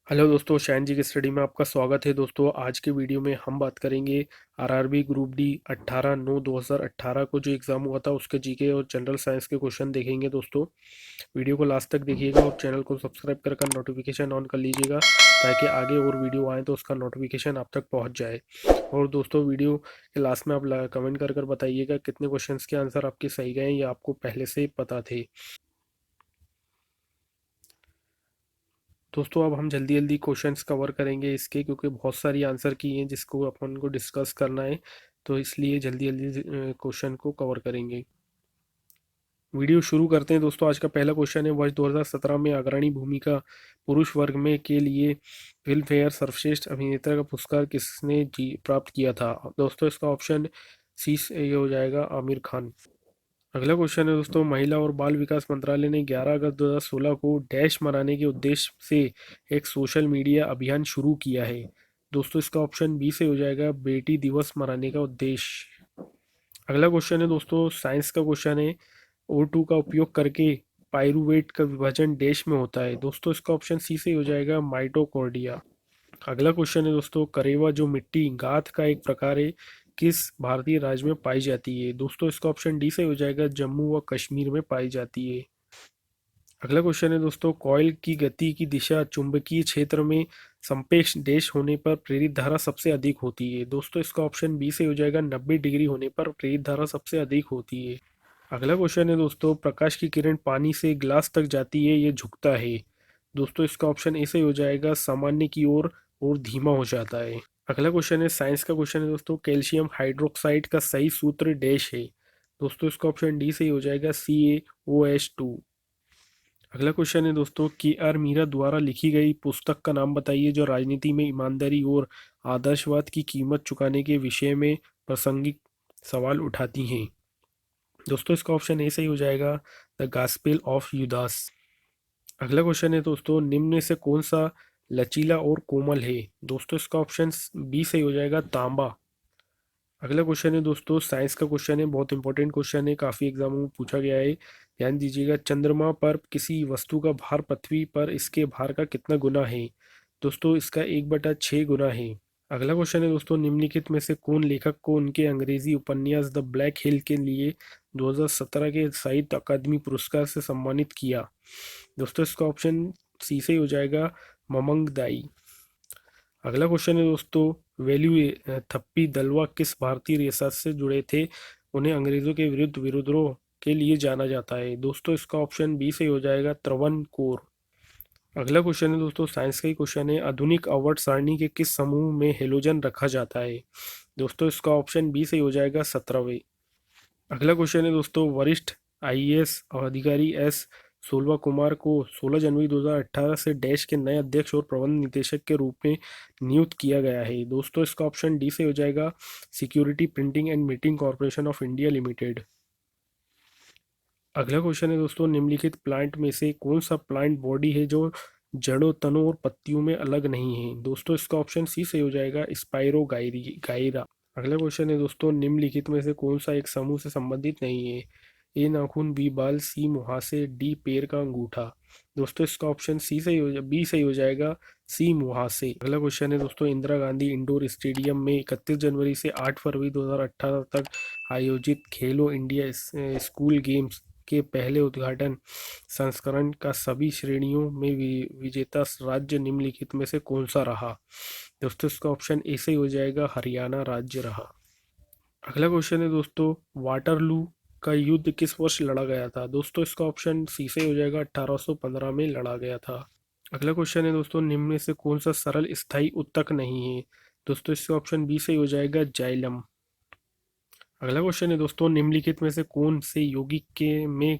Hello दोस्तों, शायन जी की study में आपका स्वागत है। दोस्तों, आज के वीडियो में हम बात करेंगे आरआरबी ग्रुप डी 18/9/2018 को जो एग्ज़ाम हुआ था उसके जीके और जनरल साइंस के क्वेश्चन देखेंगे। दोस्तों, वीडियो को लास्ट तक देखिएगा और चैनल को सब्सक्राइब कर नोटिफिकेशन ऑन कर लीजिएगा ताकि आगे और वीडियो आए तो उसका नोटिफिकेशन आप तक पहुंच जाए। और दोस्तों, वीडियो के लास्ट में आप कमेंट कर बताइएगा कितने क्वेश्चंस के आंसर आपके सही गए या आपको पहले से पता थे। दोस्तों, अब हम जल्दी जल्दी क्वेश्चंस कवर करेंगे इसके, क्योंकि बहुत सारी आंसर की हैं जिसको अपन को डिस्कस करना है, तो इसलिए जल्दी जल्दी क्वेश्चन को कवर करेंगे। वीडियो शुरू करते हैं। दोस्तों, आज का पहला क्वेश्चन है, वर्ष 2017 में अग्रणी भूमिका पुरुष वर्ग में के लिए फिल्म फेयर सर्वश्रेष्ठ अभिनेता का पुरस्कार किसने प्राप्त किया था। दोस्तों, इसका ऑप्शन सी से ये हो जाएगा, आमिर खान। अगला क्वेश्चन है दोस्तों, महिला और बाल विकास मंत्रालय ने 11 अगस्त 2016 को डैश मनाने के उद्देश्य से एक सोशल मीडिया अभियान शुरू किया है। दोस्तों, इसका ऑप्शन बी से हो जाएगा, बेटी दिवस मनाने का उद्देश्य। अगला क्वेश्चन है दोस्तों, साइंस का क्वेश्चन है, O2 का उपयोग करके पाइरूवेट का विभाजन डैश में होता है। दोस्तों, इसका ऑप्शन सी से हो जाएगा, माइटोकॉन्ड्रिया। अगला क्वेश्चन है दोस्तों, करेवा जो मिट्टी गाद का एक प्रकार है किस भारतीय राज्य में पाई जाती है। दोस्तों, इसका ऑप्शन डी से हो जाएगा, जम्मू व कश्मीर में पाई जाती है। अगला क्वेश्चन है दोस्तों, कॉइल की गति की दिशा चुंबकीय क्षेत्र में संपेक्ष डैश होने पर प्रेरित धारा सबसे अधिक होती है। दोस्तों, इसका ऑप्शन बी से हो जाएगा, 90 डिग्री होने पर प्रेरित धारा सबसे अधिक होती है। अगला क्वेश्चन है दोस्तों, प्रकाश की किरण पानी से ग्लास तक जाती है, ये झुकता है। दोस्तों, इसका ऑप्शन ए से हो जाएगा, सामान्य की ओर और धीमा हो जाता है। अगला क्वेश्चन है, साइंस का क्वेश्चन है दोस्तों, कैल्शियम हाइड्रोक्साइड का सही सूत्र डैश है। दोस्तों, इसका ऑप्शन डी से ही हो जाएगा, CaOH2। अगला क्वेश्चन है दोस्तों, KR मीरा द्वारा लिखी गई पुस्तक का नाम बताइए जो राजनीति में ईमानदारी और आदर्शवाद की कीमत चुकाने के विषय में प्रासंगिक सवाल उठाती हैं। दोस्तों, इसका ऑप्शन ए सही हो जाएगा, द गॉस्पेल ऑफ यूदास। अगला क्वेश्चन है दोस्तों, निम्न में से कौन सा लचीला और कोमल है। दोस्तों, इसका ऑप्शन बी सही हो जाएगा, तांबा। अगला क्वेश्चन है दोस्तों, साइंस का क्वेश्चन है, बहुत इंपॉर्टेंट क्वेश्चन है, काफ़ी एग्जामों में पूछा गया है। ध्यान दीजिएगा, चंद्रमा पर किसी वस्तु का भार पृथ्वी पर इसके भार का कितना गुना है। दोस्तों, इसका 1/6 गुना है। अगला क्वेश्चन है दोस्तों, निम्नलिखित में से कौन लेखक को उनके अंग्रेजी उपन्यास द ब्लैक हिल के लिए 2017 के साहित्य अकादमी पुरस्कार से सम्मानित किया। दोस्तों, इसका ऑप्शन सी से हो जाएगा, ममंग दाई। अगला क्वेश्चन है दोस्तों, वैल्यू थप्पी दलवा किस भारतीय रियासत से जुड़े थे, उन्हें अंग्रेजों के विरुद्ध विद्रोह के लिए जाना जाता है। दोस्तों, इसका ऑप्शन बी से हो जाएगा, त्रवणकोर। अगला क्वेश्चन है दोस्तों, साइंस का ही क्वेश्चन है, आधुनिक आवर्त सारणी के किस समूह में हेलोजन रखा जाता है। दोस्तों, इसका ऑप्शन बी से हो जाएगा, 17वें। अगला क्वेश्चन है दोस्तों, वरिष्ठ IAS अधिकारी S सोलवा कुमार को 16 जनवरी 2018 से डैश के नए अध्यक्ष और प्रबंध निदेशक के रूप में नियुक्त किया गया है। दोस्तों, इसका ऑप्शन डी से हो जाएगा, security printing and meeting corporation of India limited. अगला क्वेश्चन है दोस्तों, निम्नलिखित प्लांट में से कौन सा प्लांट बॉडी है जो जड़ों, तनों और पत्तियों में अलग नहीं है। दोस्तों, इसका ऑप्शन सी से हो जाएगा, स्पाइरो गायरा। अगला क्वेश्चन है दोस्तों, निम्नलिखित में से कौन सा एक समूह से संबंधित नहीं है। ए नाखून, बी बाल, सी मुहासे, डी पैर का अंगूठा। दोस्तों, इसका ऑप्शन सी सही हो बी सही हो जाएगा, सी मुहासे। अगला क्वेश्चन है दोस्तों, इंदिरा गांधी इंडोर स्टेडियम में 31 जनवरी से 8 फरवरी 2018 तक आयोजित खेलो इंडिया स्कूल गेम्स के पहले उद्घाटन संस्करण का सभी श्रेणियों में विजेता राज्य निम्नलिखित में से कौन सा रहा। दोस्तों, इसका ऑप्शन ए से हो जाएगा, हरियाणा राज्य रहा। अगला क्वेश्चन है दोस्तों, वाटरलू का युद्ध किस वर्ष लड़ा गया था। दोस्तों, इसका ऑप्शन सी से हो जाएगा, 1815 में लड़ा गया था। अगला क्वेश्चन है दोस्तों, निम्न में से कौन सा सरल स्थायी उत्तक नहीं है। दोस्तों, इसका ऑप्शन बी से हो जाएगा, जाइलम। अगला क्वेश्चन है दोस्तों, निम्नलिखित में से कौन से यौगिक के में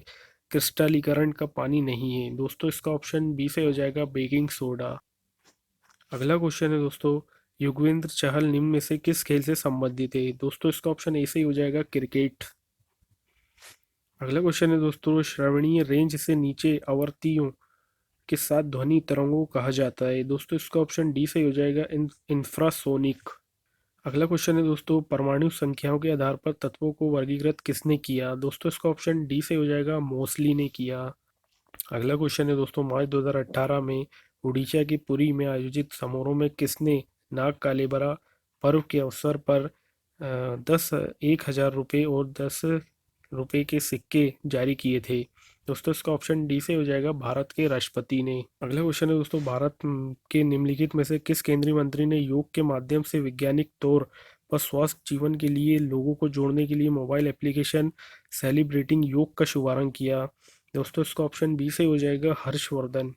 क्रिस्टलीकरण का पानी नहीं है। दोस्तों, इसका ऑप्शन बी से हो जाएगा, बेकिंग सोडा। अगला क्वेश्चन है दोस्तों, युगवेंद्र चहल निम्न में से किस खेल से संबंधित है। दोस्तों, इसका ऑप्शन ए से ही हो जाएगा, क्रिकेट। अगला क्वेश्चन है दोस्तों, श्रवणीय रेंज से नीचे आवर्तियों के साथ ध्वनि तरंगों को कहा जाता है। दोस्तों, इसका ऑप्शन डी से ही हो जाएगा, इंफ्रासोनिक। अगला क्वेश्चन है दोस्तों, परमाणु संख्याओं के आधार पर तत्वों को वर्गीकृत किसने किया। दोस्तों, इसका ऑप्शन डी से हो जाएगा, मोस्ली ने किया। अगला क्वेश्चन है दोस्तों, मार्च 2018 में उड़ीसा के पुरी में आयोजित समारोह में किसने नाग कालेबरा पर्व के अवसर पर 10 1000 रुपये और 10 रुपये के सिक्के जारी किए थे? दोस्तों इसका ऑप्शन डी से हो जाएगा भारत के राष्ट्रपति ने। अगला क्वेश्चन है दोस्तों, भारत के निम्नलिखित में से किस केंद्रीय मंत्री ने योग के माध्यम से वैज्ञानिक तौर पर स्वस्थ जीवन के लिए लोगों को जोड़ने के लिए मोबाइल एप्लीकेशन सेलिब्रेटिंग योग का शुभारंभ किया? दोस्तों इसका ऑप्शन बी से हो जाएगा हर्षवर्धन।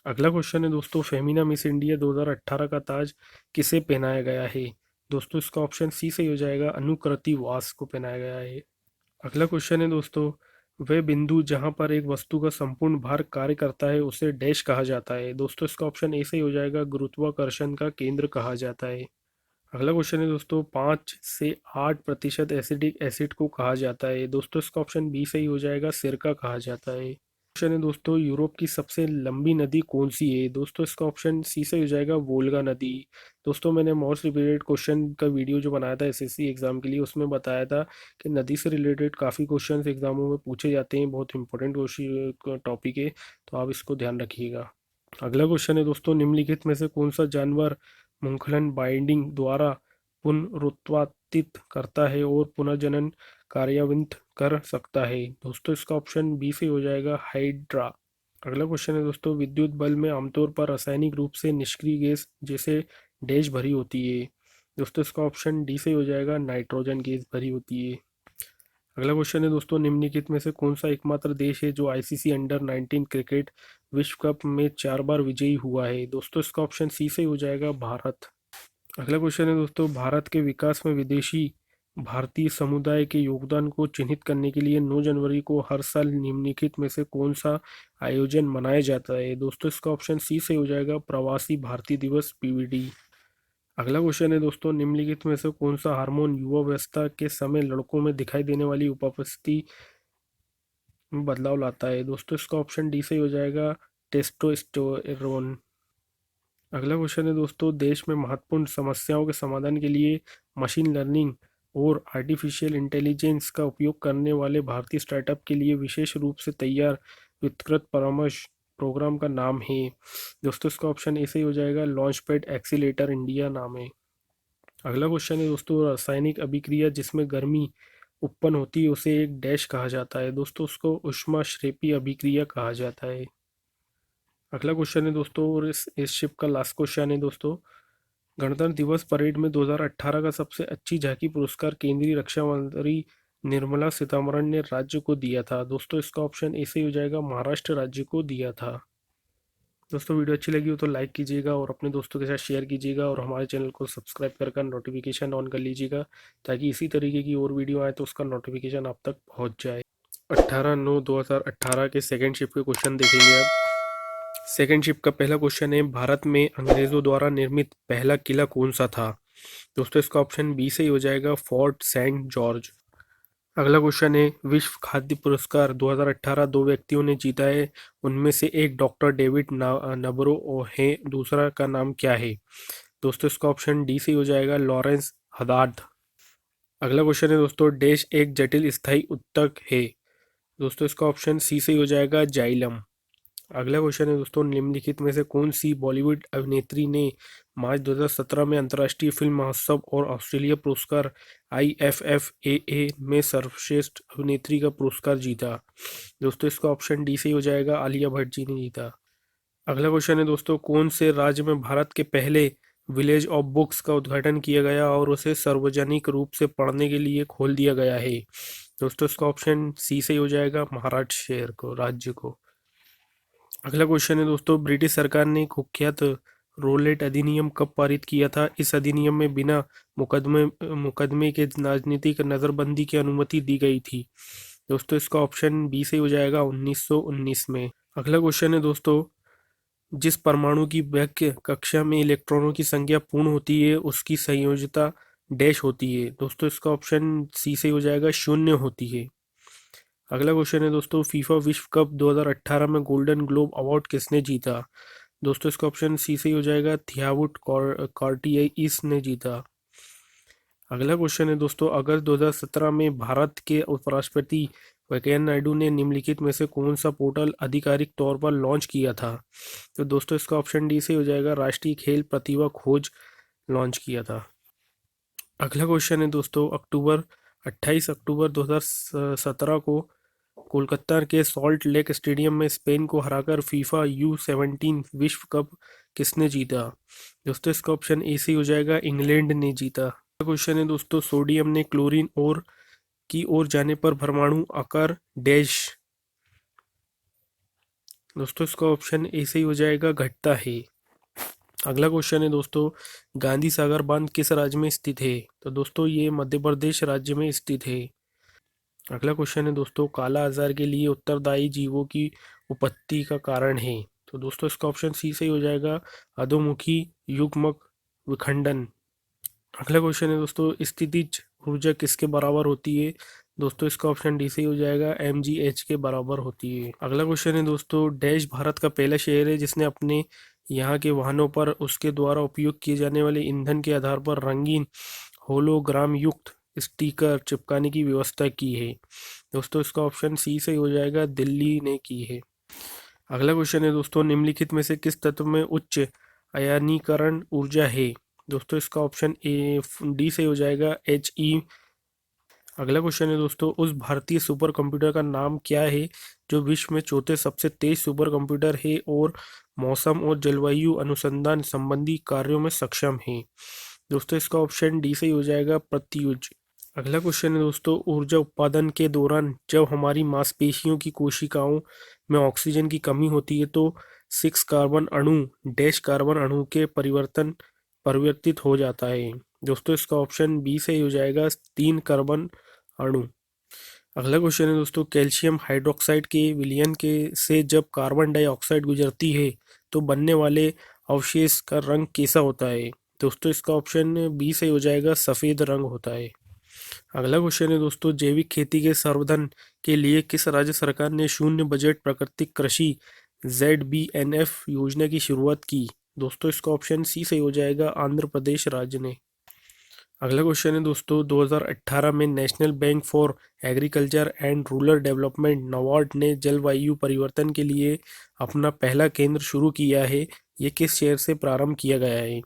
अगला क्वेश्चन है दोस्तों, फेमिना मिस इंडिया 2018 का ताज किसे पहनाया गया है? दोस्तों इसका ऑप्शन सी से हो जाएगा अनुकृति वास को पहनाया गया है। अगला क्वेश्चन है दोस्तों, वह बिंदु जहां पर एक वस्तु का संपूर्ण भार कार्य करता है उसे डैश कहा जाता है? दोस्तों इसका ऑप्शन ए से हो जाएगा गुरुत्वाकर्षण का केंद्र कहा जाता है। अगला क्वेश्चन है दोस्तों, 5 से 8% एसिडिक एसिड को कहा जाता है? दोस्तों इसका ऑप्शन बी सही हो जाएगा, सिरका कहा जाता है। क्वेश्चन है दोस्तों, यूरोप की सबसे लंबी नदी कौन सी है? दोस्तों इसका ऑप्शन सी से हो जाएगा, वोल्गा नदी। दोस्तों मैंने मोस्ट रिपीटेड क्वेश्चन का वीडियो जो बनाया था एसएससी एग्जाम के लिए, उसमें बताया था कि नदी से रिलेटेड काफ़ी क्वेश्चंस एग्जामों में पूछे जाते हैं, बहुत इंपॉर्टेंट क्वेश्चन टॉपिक है, तो आप इसको ध्यान रखिएगा। अगला क्वेश्चन है दोस्तों, निम्नलिखित में से कौन सा जानवर मुंगफलन बाइंडिंग द्वारा पुनरुत्पादित करता है और पुनर्जनन कार्यान्वित कर सकता है? दोस्तों इसका ऑप्शन बी से हो जाएगा, हाइड्रा। अगला क्वेश्चन है दोस्तों, विद्युत बल्ब में आमतौर पर रासायनिक रूप से निष्क्रिय गैस जैसे डैश भरी होती है? दोस्तों इसका ऑप्शन डी से हो जाएगा, नाइट्रोजन गैस भरी होती है। अगला क्वेश्चन है दोस्तों, निम्नलिखित में से कौन सा एकमात्र देश है जो आईसीसी अंडर 19 क्रिकेट विश्व कप में 4 बार विजयी हुआ है? दोस्तों इसका ऑप्शन सी से हो जाएगा, भारत। अगला क्वेश्चन है दोस्तों, भारत के विकास में विदेशी भारतीय समुदाय के योगदान को चिन्हित करने के लिए 9 जनवरी को हर साल निम्नलिखित में से कौन सा आयोजन मनाया जाता है? दोस्तों इसका ऑप्शन सी से हो जाएगा, प्रवासी भारतीय दिवस पीवीडी। अगला क्वेश्चन है दोस्तों, निम्नलिखित में से कौन सा हार्मोन युवावस्था के समय लड़कों में दिखाई देने वाली उपस्थिति में बदलाव लाता है? दोस्तों इसका ऑप्शन डी से हो जाएगा, टेस्टोस्टेरोन। अगला क्वेश्चन है दोस्तों, देश में महत्वपूर्ण समस्याओं के समाधान के लिए मशीन लर्निंग और आर्टिफिशियल इंटेलिजेंस का उपयोग करने वाले भारतीय स्टार्टअप के लिए विशेष रूप से तैयार विस्तृत परामर्श प्रोग्राम का नाम है? दोस्तों इसका ऑप्शन ए से ही हो जाएगा, लॉन्च पैड एक्सीलेटर इंडिया नाम है। अगला क्वेश्चन है दोस्तों, रासायनिक अभिक्रिया जिसमें गर्मी उत्पन्न होती है उसे एक डैश कहा जाता है? दोस्तों उसको ऊष्माश्रेपी अभिक्रिया कहा जाता है। अगला क्वेश्चन है दोस्तों, और इस शिप का लास्ट क्वेश्चन है दोस्तों, गणतंत्र दिवस परेड में 2018 का सबसे अच्छी झांकी पुरस्कार केंद्रीय रक्षा मंत्री निर्मला सीतारमण ने राज्य को दिया था? दोस्तों इसका ऑप्शन ए से हो जाएगा, महाराष्ट्र राज्य को दिया था। दोस्तों वीडियो अच्छी लगी हो तो लाइक कीजिएगा और अपने दोस्तों के साथ शेयर कीजिएगा और हमारे चैनल को सब्सक्राइब कर नोटिफिकेशन ऑन कर लीजिएगा ताकि इसी तरीके की और वीडियो आए तो उसका नोटिफिकेशन आप तक पहुंच जाए। 18/9/2018 के सेकेंड शिफ्ट के क्वेश्चन देखेंगे आप। सेकेंड शिफ्ट का पहला क्वेश्चन है, भारत में अंग्रेजों द्वारा निर्मित पहला किला कौन सा था? दोस्तों इसका ऑप्शन बी से ही हो जाएगा, फोर्ट सेंट जॉर्ज। अगला क्वेश्चन है, विश्व खाद्य पुरस्कार 2018 दो व्यक्तियों ने जीता है, उनमें से एक डॉक्टर डेविड नबरो है, दूसरा का नाम क्या है? दोस्तों इसका ऑप्शन डी से ही हो जाएगा, लॉरेंस हदार्ड। अगला क्वेश्चन है दोस्तों, डैश एक जटिल स्थायी उत्तक है? दोस्तों इसका ऑप्शन सी से ही हो जाएगा, जाइलम। अगला क्वेश्चन है दोस्तों, निम्नलिखित में से कौन सी बॉलीवुड अभिनेत्री ने मार्च 2017 में अंतर्राष्ट्रीय फिल्म महोत्सव और ऑस्ट्रेलिया पुरस्कार IFFAA में सर्वश्रेष्ठ अभिनेत्री का पुरस्कार जीता? दोस्तों इसका ऑप्शन डी से ही हो जाएगा, आलिया भट्ट जी ने जीता। अगला क्वेश्चन है दोस्तों, कौन से राज्य में भारत के पहले विलेज ऑफ बुक्स का उद्घाटन किया गया और उसे सार्वजनिक रूप से पढ़ने के लिए खोल दिया गया है? दोस्तों इसका ऑप्शन सी से ही हो जाएगा, महाराष्ट्र शहर को, राज्य को। अगला क्वेश्चन है दोस्तों, ब्रिटिश सरकार ने कुख्यात रोलेट अधिनियम कब पारित किया था? इस अधिनियम में बिना मुकदमे के राजनीतिक नजरबंदी की अनुमति दी गई थी? दोस्तों इसका ऑप्शन बी से हो जाएगा, 1919 में। अगला क्वेश्चन है दोस्तों, जिस परमाणु की बाह्य कक्षा में इलेक्ट्रॉनों की संख्या पूर्ण होती है उसकी संयोजकता डैश होती है? दोस्तों इसका ऑप्शन सी से हो जाएगा, 0 होती है। अगला क्वेश्चन है दोस्तों, फीफा विश्व कप 2018 में गोल्डन ग्लोब अवार्ड किसने जीता? दोस्तों इसका ऑप्शन सी से ही हो जाएगा, थियावुट कॉर्टियाइस ने जीता। अगला क्वेश्चन है दोस्तों, अगस्त 2017 में भारत के उपराष्ट्रपति वेंकैया नायडू ने निम्नलिखित में से कौन सा पोर्टल आधिकारिक तौर पर लॉन्च किया था? तो दोस्तों इसका ऑप्शन डी से हो जाएगा, राष्ट्रीय खेल प्रतिभा खोज लॉन्च किया था। अगला क्वेश्चन है दोस्तों, 28 अक्टूबर 2017 को कोलकाता के सॉल्ट लेक स्टेडियम में स्पेन को हराकर फीफा U17 विश्व कप किसने जीता? दोस्तों इसका ऑप्शन ए से हो जाएगा, इंग्लैंड ने जीता। अगला क्वेश्चन है दोस्तों, सोडियम ने क्लोरीन और की ओर जाने पर परमाणु आकार डैश। दोस्तों इसका ऑप्शन ए से ही हो जाएगा, घटता है। अगला क्वेश्चन है दोस्तों, गांधी सागर बांध किस राज्य में स्थित है? तो दोस्तों ये मध्य प्रदेश राज्य में स्थित है। अगला क्वेश्चन है दोस्तों, काला आजार के लिए उत्तरदायी जीवों की उत्पत्ति का कारण है? तो दोस्तों इसका ऑप्शन सी से ही हो जाएगा, अधोमुखी युग्मक विखंडन। अगला क्वेश्चन है दोस्तों, स्थितिज ऊर्जा किसके बराबर होती है? दोस्तों इसका ऑप्शन डी से ही हो जाएगा, mgh के बराबर होती है। अगला क्वेश्चन है दोस्तों, डैश भारत का पहला शहर है जिसने अपने यहाँ के वाहनों पर उसके द्वारा उपयोग किए जाने वाले ईंधन के आधार पर रंगीन होलोग्राम युक्त स्टिकर चिपकाने की व्यवस्था की है? दोस्तों इसका ऑप्शन सी से ही हो जाएगा, दिल्ली ने की है। अगला क्वेश्चन है दोस्तों, निम्नलिखित में से किस तत्व में उच्च आयनीकरण ऊर्जा है? दोस्तों इसका ऑप्शन ए डी से हो जाएगा, He। अगला क्वेश्चन है दोस्तों, उस भारतीय सुपर कंप्यूटर का नाम क्या है जो विश्व में चौथे सबसे तेज सुपर कंप्यूटर है और मौसम और जलवायु अनुसंधान संबंधी कार्यों में सक्षम है? दोस्तों इसका ऑप्शन डी से ही हो जाएगा, प्रत्युज। अगला क्वेश्चन है दोस्तों, ऊर्जा उत्पादन के दौरान जब हमारी मांसपेशियों की कोशिकाओं में ऑक्सीजन की कमी होती है तो 6 कार्बन अणु डैश कार्बन अणु के परिवर्तित हो जाता है? दोस्तों इसका ऑप्शन बी से ही हो जाएगा, 3 कार्बन अणु। अगला क्वेश्चन है दोस्तों, कैल्शियम हाइड्रोक्साइड के विलयन के से जब कार्बन डाइऑक्साइड गुजरती है तो बनने वाले अवशेष का रंग कैसा होता है? दोस्तों इसका ऑप्शन बी से हो जाएगा, सफ़ेद रंग होता है। अगला क्वेश्चन है दोस्तों, जैविक खेती के संवर्धन के लिए किस राज्य सरकार ने शून्य बजट प्राकृतिक कृषि ZBNF योजना की शुरुआत की? दोस्तों इसका ऑप्शन सी से हो जाएगा, आंध्र प्रदेश राज्य ने। अगला क्वेश्चन है दोस्तों, 2018 में national bank for agriculture and rural development NABARD ने जलवायु परिवर्तन के लिए अपना पहला केंद्र शुरू किया है। ये किस शहर से प्रारंभ किया गया है?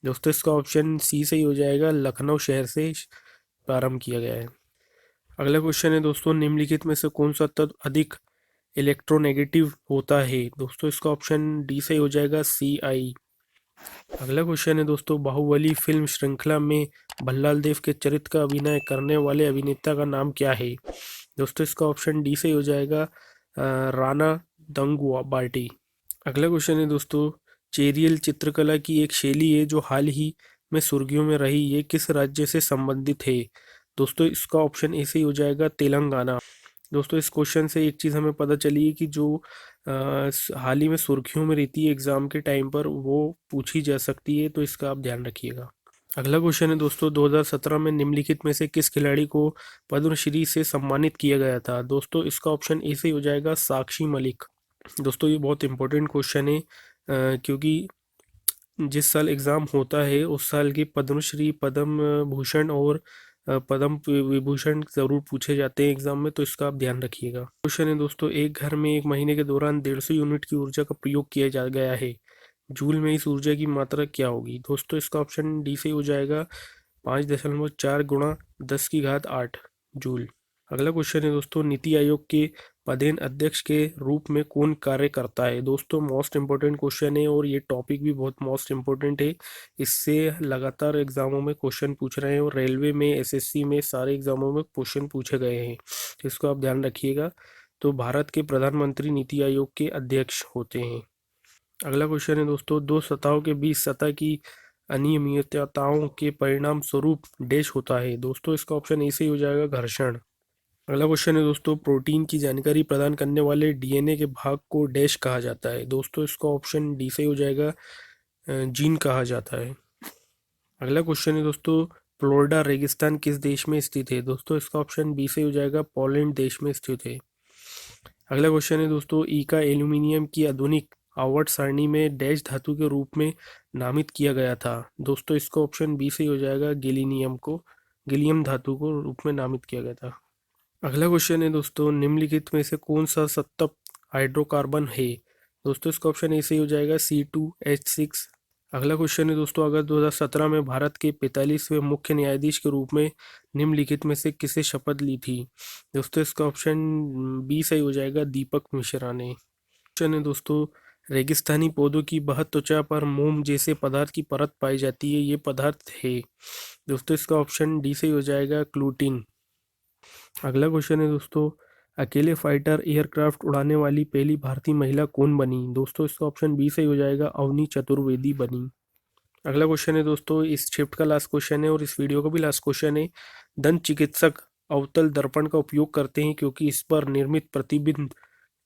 दोस्तों इसका ऑप्शन सी से ही हो जाएगा, लखनऊ शहर से प्रारंभ किया गया है। अगला क्वेश्चन है दोस्तों, निम्नलिखित में से कौन सा तत्व अधिक इलेक्ट्रोनेगेटिव होता है? दोस्तों इसका ऑप्शन डी से हो जाएगा, Ci। अगला क्वेश्चन है दोस्तों, बाहुबली फिल्म श्रृंखला में भल्लाल देव के चरित्र का अभिनय करने वाले अभिनेता का नाम क्या है? दोस्तों इसका ऑप्शन डी से हो जाएगा, राणा दंगुआ बाल्टी। अगला क्वेश्चन है दोस्तों, चेरियल चित्रकला की एक शैली है जो हाल ही में सुर्खियों में रही, ये किस राज्य से संबंधित है? दोस्तों इसका ऑप्शन ए से ही हो जाएगा, तेलंगाना। दोस्तों इस क्वेश्चन से एक चीज़ हमें पता चली है कि जो हाल ही में सुर्खियों में रहती है एग्ज़ाम के टाइम पर, वो पूछी जा सकती है, तो इसका आप ध्यान रखिएगा। अगला क्वेश्चन है दोस्तों, 2017 में निम्नलिखित में से किस खिलाड़ी को पद्मश्री से सम्मानित किया गया था? दोस्तों इसका ऑप्शन ए से ही हो जाएगा, साक्षी मलिक। दोस्तों ये बहुत इंपॉर्टेंट क्वेश्चन है, क्योंकि जिस साल एग्ज़ाम होता है उस साल की पद्मश्री, पद्म भूषण और पद्म विभूषण ज़रूर पूछे जाते हैं एग्ज़ाम में, तो इसका आप ध्यान रखिएगा। क्वेश्चन है दोस्तों, एक घर में एक महीने के दौरान 150 यूनिट की ऊर्जा का प्रयोग किया जा गया है, जूल में इस ऊर्जा की मात्रा क्या होगी? दोस्तों इसका ऑप्शन डी से हो जाएगा, 5.4 गुणा 10⁸ जूल। अगला क्वेश्चन है दोस्तों, नीति आयोग के पदेन अध्यक्ष के रूप में कौन कार्य करता है? दोस्तों मोस्ट इम्पोर्टेंट क्वेश्चन है और ये टॉपिक भी बहुत मोस्ट इम्पोर्टेंट है। इससे लगातार एग्जामों में क्वेश्चन पूछ रहे हैं और रेलवे में, एसएससी में, सारे एग्जामों में क्वेश्चन पूछे गए हैं, तो इसको आप ध्यान रखिएगा। तो भारत के प्रधानमंत्री नीति आयोग के अध्यक्ष होते हैं। अगला क्वेश्चन है दोस्तों, दो सतहों के बीच सतह की अनियमितताओं के परिणाम स्वरूप डैश होता है? दोस्तों इसका ऑप्शन ए से ही हो जाएगा, घर्षण। अगला क्वेश्चन है दोस्तों, प्रोटीन की जानकारी प्रदान करने वाले डीएनए के भाग को डैश कहा जाता है? दोस्तों इसका ऑप्शन डी से हो जाएगा, जीन कहा जाता है। अगला क्वेश्चन है दोस्तों, फ्लोरिडा रेगिस्तान किस देश में स्थित है? दोस्तों इसका ऑप्शन बी से हो जाएगा, पोलैंड देश में स्थित है। अगला क्वेश्चन है दोस्तों, ईका एल्यूमिनियम की आधुनिक आवर्त सारणी में डैश धातु के रूप में नामित किया गया था? दोस्तों इसका ऑप्शन बी से हो जाएगा, गैलियम धातु को रूप में नामित किया गया था। अगला क्वेश्चन है दोस्तों, निम्नलिखित में से कौन सा सतत हाइड्रोकार्बन है? दोस्तों इसका ऑप्शन ए सही हो जाएगा C2H6। अगला क्वेश्चन है दोस्तों, अगस्त 2017 में भारत के 45वें मुख्य न्यायाधीश के रूप में निम्नलिखित में से किसे शपथ ली थी? दोस्तों इसका ऑप्शन बी सही हो जाएगा, दीपक मिश्रा ने। क्वेश्चन है दोस्तों, रेगिस्तानी पौधों की बहुत त्वचा पर मोम जैसे पदार्थ की परत पाई जाती है, ये पदार्थ है? दोस्तों इसका ऑप्शन डी सही हो जाएगा, क्लूटीन। अगला क्वेश्चन है दोस्तों, अकेले फाइटर एयरक्राफ्ट उड़ाने वाली पहली भारतीय महिला कौन बनी? दोस्तों इसका ऑप्शन बी सही हो जाएगा, अवनी चतुर्वेदी बनी। अगला क्वेश्चन है दोस्तों, इस शिफ्ट का लास्ट क्वेश्चन है और इस वीडियो का भी लास्ट क्वेश्चन है। दंत चिकित्सक अवतल दर्पण का उपयोग करते हैं क्योंकि इस पर निर्मित प्रतिबिंब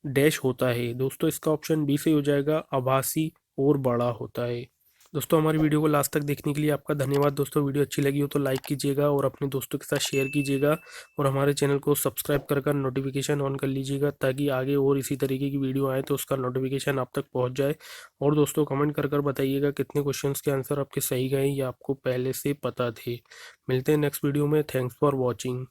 डैश होता है। दोस्तों इसका ऑप्शन बी सही हो जाएगा, आभासी और बड़ा होता है। दोस्तों हमारी वीडियो को लास्ट तक देखने के लिए आपका धन्यवाद। दोस्तों वीडियो अच्छी लगी हो तो लाइक कीजिएगा और अपने दोस्तों के साथ शेयर कीजिएगा और हमारे चैनल को सब्सक्राइब कर नोटिफिकेशन ऑन कर लीजिएगा ताकि आगे और इसी तरीके की वीडियो आए तो उसका नोटिफिकेशन आप तक पहुंच जाए। और दोस्तों कमेंट कर बताइएगा कितने क्वेश्चंस के आंसर आपके सही गए या आपको पहले से पता थे। मिलते हैं नेक्स्ट वीडियो में। Thanks for watching.